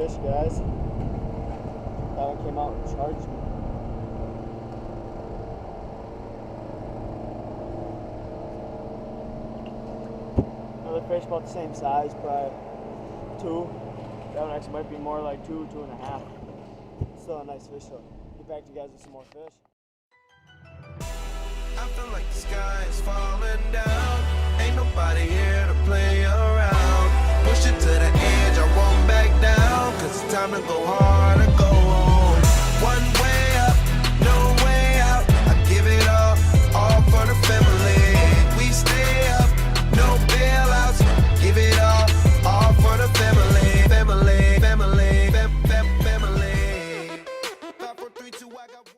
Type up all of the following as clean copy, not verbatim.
fish, guys. That one came out and charged me. Another fish about the same size, probably 2. That one actually might be more like 2, 2.5. Still a nice fish though. Get back to you guys with some more fish. I feel like the sky is falling down. Ain't nobody here to play around. Push it to the edge, I won't back down. Cause it's time to go hard and go home. One way up, no way out. I give it all for the family. We stay up, no bailouts. Give it all for the family. Family, family, family. 5, 4, 3, 2, I got 1.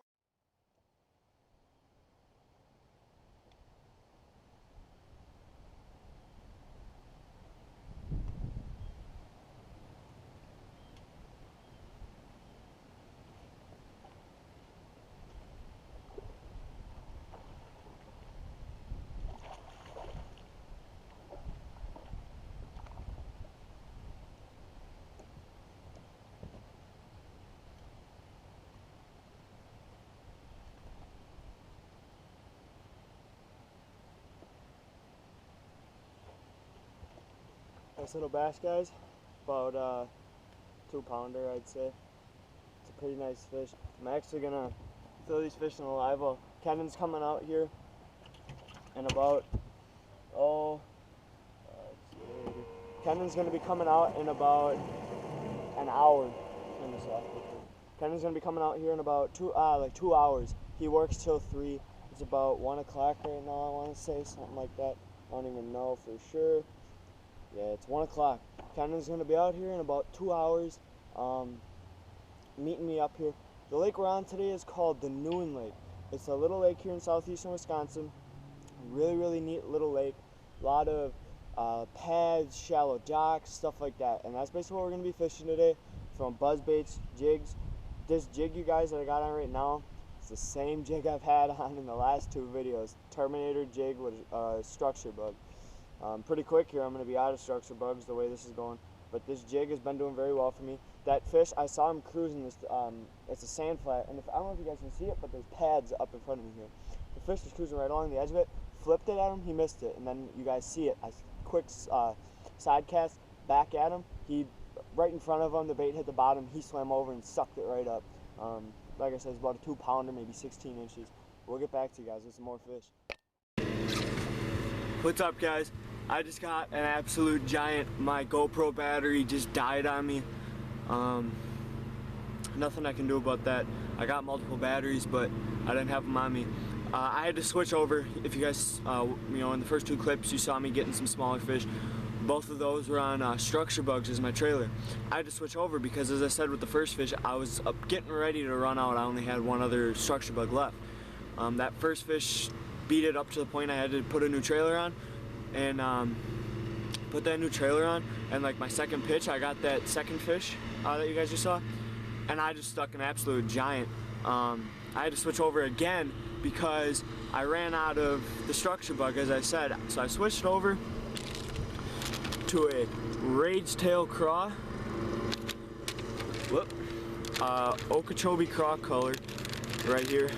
Nice little bass, guys. About 2-pounder, I'd say. It's a pretty nice fish. I'm actually gonna throw these fish in the live well. Kevin's coming out here in about Kevin's gonna be coming out in about an hour. Kevin's gonna be coming out here in about 2 hours. He works till 3. It's about 1 o'clock right now, I want to say, something like that. I don't even know for sure. Yeah, it's 1 o'clock. Kevin's gonna be out here in about 2 hours, meeting me up here. The lake we're on today is called the Noon Lake. It's a little lake here in southeastern Wisconsin. Really, really neat little lake. A lot of pads, shallow docks, stuff like that. And that's basically what we're gonna be fishing today, from buzz baits, jigs. This jig, you guys, that I got on right now, it's the same jig I've had on in the last 2 videos. Terminator jig with structure bug. Pretty quick here, I'm going to be out of structure bugs the way this is going, but this jig has been doing very well for me. That fish, I saw him cruising this, it's a sand flat, and I don't know if you guys can see it, but there's pads up in front of me here. The fish was cruising right along the edge of it, flipped it at him, he missed it, and then you guys see it. I quick side cast back at him, he right in front of him, the bait hit the bottom, he swam over and sucked it right up. Like I said, it's about a 2-pounder, maybe 16 inches. We'll get back to you guys with some more fish. What's up, guys? I just got an absolute giant. My GoPro battery just died on me. Nothing I can do about that. I got multiple batteries, but I didn't have them on me. I had to switch over. If you guys, in the first 2 clips, you saw me getting some smaller fish. Both of those were on structure bugs as my trailer. I had to switch over because, as I said with the first fish, I was getting ready to run out. I only had 1 other structure bug left. That first fish beat it up to the point I had to put a new trailer on. And put that new trailer on, and like my second pitch, I got that second fish that you guys just saw, and I just stuck an absolute giant. I had to switch over again because I ran out of the structure bug, as I said. So I switched over to a rage tail craw, Okeechobee craw color right here.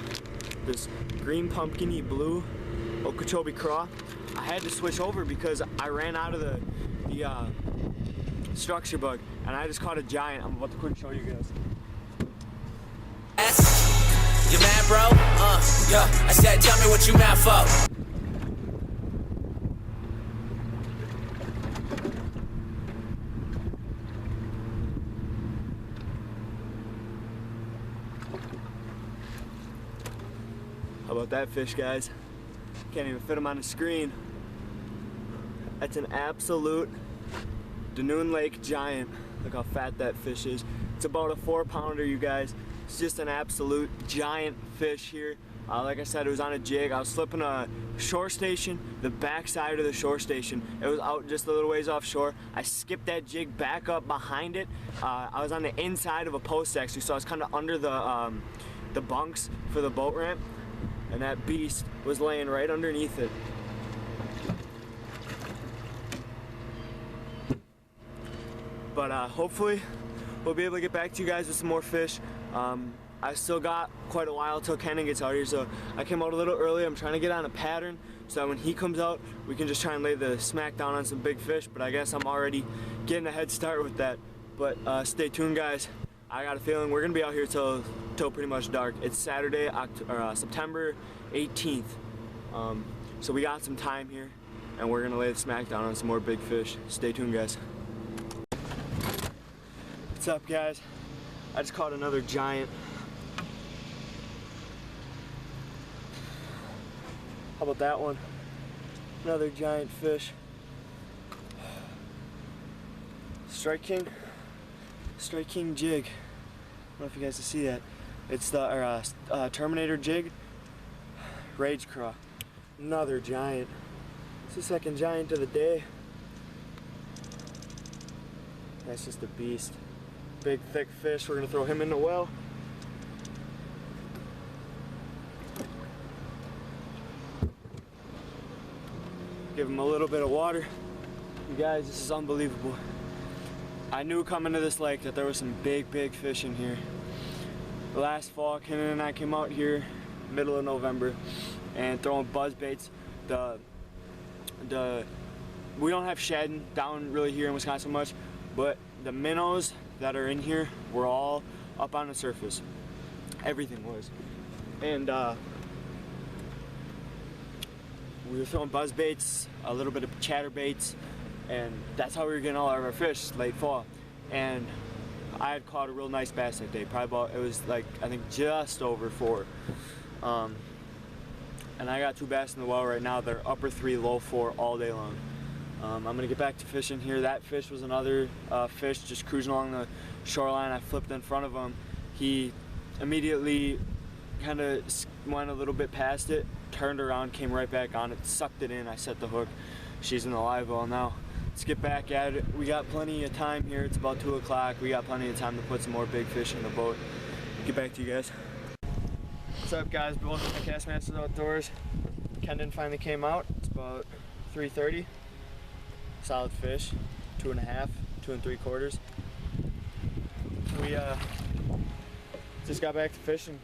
This green pumpkin-y blue Okeechobee craw. I had to switch over because I ran out of the structure bug, and I just caught a giant. I'm about to quick show you guys. You mad, bro? Yeah. I said, tell me what you mad for. How about that fish, guys? Can't even fit him on the screen. That's an absolute Noon Lake giant. Look how fat that fish is. It's about a 4-pounder, you guys. It's just an absolute giant fish here. Like I said, it was on a jig. I was slipping a shore station, the back side of the shore station. It was out just a little ways offshore. I skipped that jig back up behind it. I was on the inside of a post actually, so I was kind of under the bunks for the boat ramp. And that beast was laying right underneath it. But hopefully we'll be able to get back to you guys with some more fish. I still got quite a while till Kenan gets out here, so I came out a little early. I'm trying to get on a pattern so that when he comes out, we can just try and lay the smack down on some big fish, but I guess I'm already getting a head start with that. But stay tuned, guys. I got a feeling we're gonna be out here till pretty much dark. It's Saturday, September 18th. So we got some time here, and we're gonna lay the smack down on some more big fish. Stay tuned, guys. What's up, guys? I just caught another giant. How about that one? Another giant fish. Strike King jig. I don't know if you guys can see that. It's the Terminator jig. Rage craw. Another giant. It's the second giant of the day. That's just a beast. Big thick fish. We're gonna throw him in the well. Give him a little bit of water. You guys, this is unbelievable. I knew coming to this lake that there was some big we in here. Last fall, Kenan and I came out here middle of November and throwing buzz baits. We don't have shad down really here in Wisconsin much, but the minnows that are in here were all up on the surface. Everything was. And we were throwing buzz baits, a little bit of chatter baits, and that's how we were getting all of our fish late fall. And I had caught a real nice bass that day, probably about, it was like, I think just over 4. And I got 2 bass in the well right now. They're upper 3, low 4 all day long. I'm gonna get back to fishing here. That fish was another fish just cruising along the shoreline. I flipped in front of him. He immediately kind of went a little bit past it, turned around, came right back on it, sucked it in. I set the hook. She's in the live well now. Let's get back at it. We got plenty of time here. It's about 2 o'clock. We got plenty of time to put some more big fish in the boat. Get back to you guys. What's up, guys? Bill from Castmasters Outdoors. Kenan finally came out. It's about 3:30. Solid fish, 2.5, 2 3/4. We just got back to fishing,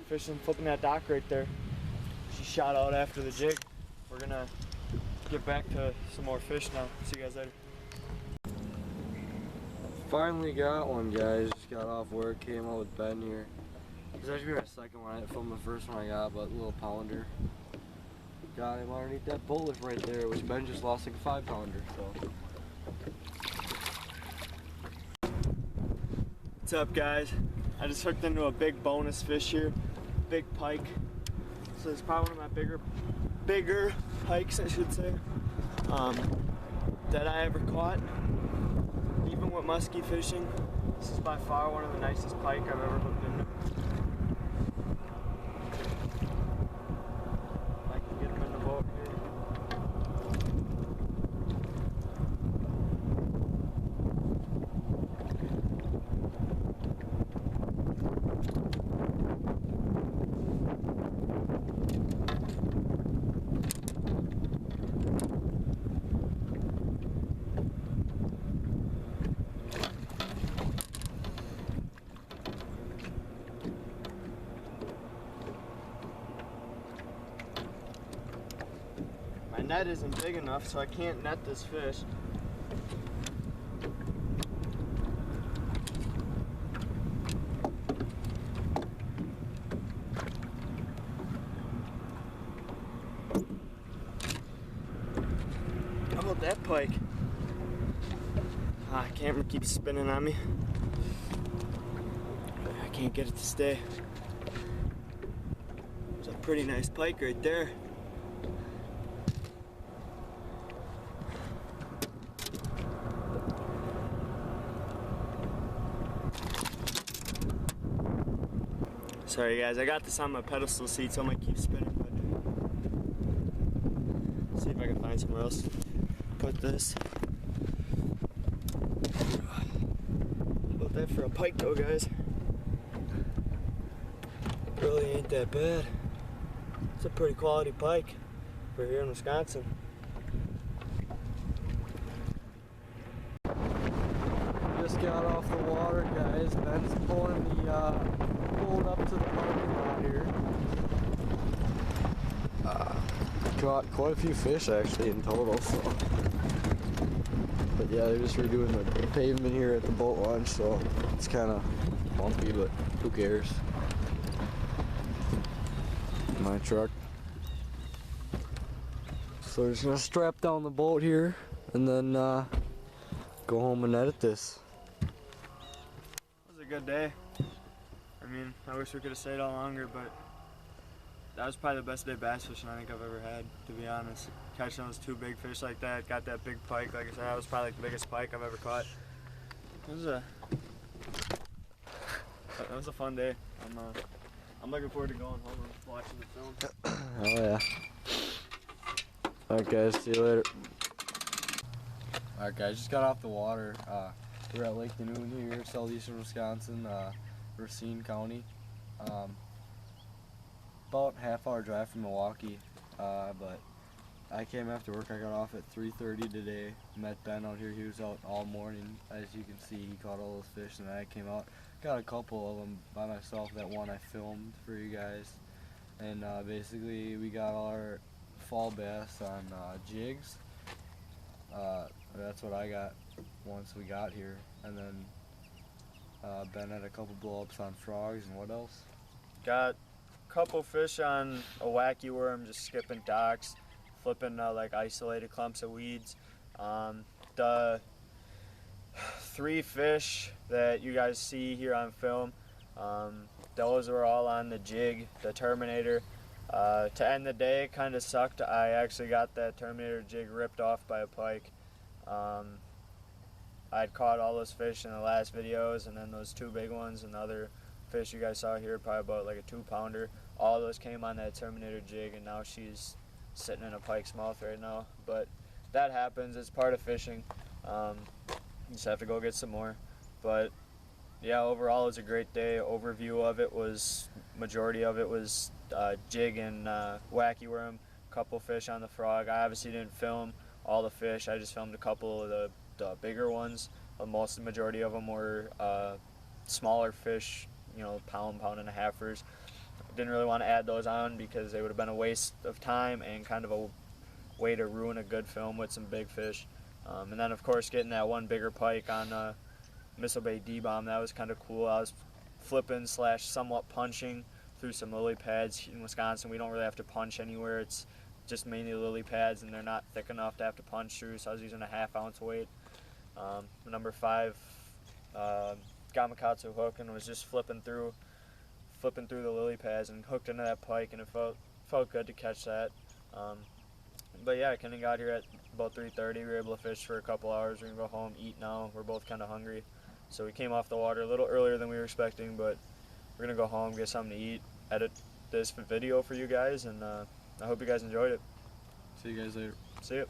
flipping that dock right there. She shot out after the jig. We're gonna get back to some more fish now. See you guys later. Finally got one, guys. Just got off work, came out with Ben here. This is actually my second one. I filmed the first one I got, but a little pounder. Got him underneath that boat lift right there, which Ben just lost like a 5-pounder. So. What's up, guys? I just hooked into a big bonus fish here, big pike. So it's probably one of my bigger pikes, I should say, that I ever caught. Even with musky fishing, this is by far one of the nicest pike I've ever hooked into. I can get him in the boat here. My net isn't big enough, so I can't net this fish. How about that pike? Camera keeps spinning on me. I can't get it to stay. It's a pretty nice pike right there. Sorry guys, I got this on my pedestal seat, so I might keep spinning, but let's see if I can find somewhere else to put this. How about that for a pike though, guys? Really ain't that bad. It's a pretty quality pike for here in Wisconsin. Just got off the water, guys. Ben's pulling the boat up to the parking lot here. Caught quite a few fish actually in total, so. But yeah, they're just redoing the pavement here at the boat launch, so it's kind of bumpy, but who cares? My truck. So we're just gonna strap down the boat here and then go home and edit this. It was a good day. I mean, I wish we could have stayed all longer, but that was probably the best day bass fishing I think I've ever had, to be honest. Catching those 2 big fish like that, got that big pike, like I said, that was probably like the biggest pike I've ever caught. It was a fun day. I'm looking forward to going home and watching the film. Oh yeah. Alright guys, see you later. Alright guys, just got off the water. We're at Lake Noon here, southeastern Wisconsin, Racine County. About half-hour drive from Milwaukee, but I came after work. I got off at 3:30 today. Met Ben out here. He was out all morning. As you can see, he caught all those fish, and I came out. Got a couple of them by myself. That one I filmed for you guys. And basically, we got our fall bass on jigs. That's what I got once we got here. And then Ben had a couple blow-ups on frogs, and what else? Got a couple fish on a wacky worm, just skipping docks, flipping like isolated clumps of weeds. The 3 fish that you guys see here on film, those were all on the jig, the Terminator. To end the day, it kind of sucked. I actually got that Terminator jig ripped off by a pike. I'd caught all those fish in the last videos, and then those 2 big ones, and the other fish you guys saw here, probably about like a 2-pounder. All those came on that Terminator jig, and now she's sitting in a pike's mouth right now. But that happens. It's part of fishing. You just have to go get some more. But yeah, overall it was a great day. Overview of it was, majority of it was jig and wacky worm, couple fish on the frog. I obviously didn't film all the fish. I just filmed a couple of the bigger ones. Most of the majority of them were smaller fish, you know, pound and a halfers. Didn't really want to add those on because they would have been a waste of time and kind of a way to ruin a good film with some big fish. And then of course getting that one bigger pike on Missile Bay D-bomb, that was kind of cool. I was flipping / somewhat punching through some lily pads. In Wisconsin we don't really have to punch anywhere. It's just mainly lily pads, and they're not thick enough to have to punch through, so I was using a 1/2 ounce weight. Number 5 Gamakatsu hook, and was just flipping through the lily pads and hooked into that pike, and it felt good to catch that. But yeah, I kind of got here at about 3:30. We were able to fish for a couple hours. We're gonna go home, eat now. We're both kind of hungry, so we came off the water a little earlier than we were expecting, but we're gonna go home, get something to eat, edit this video for you guys, and I hope you guys enjoyed it. See you guys later. See ya.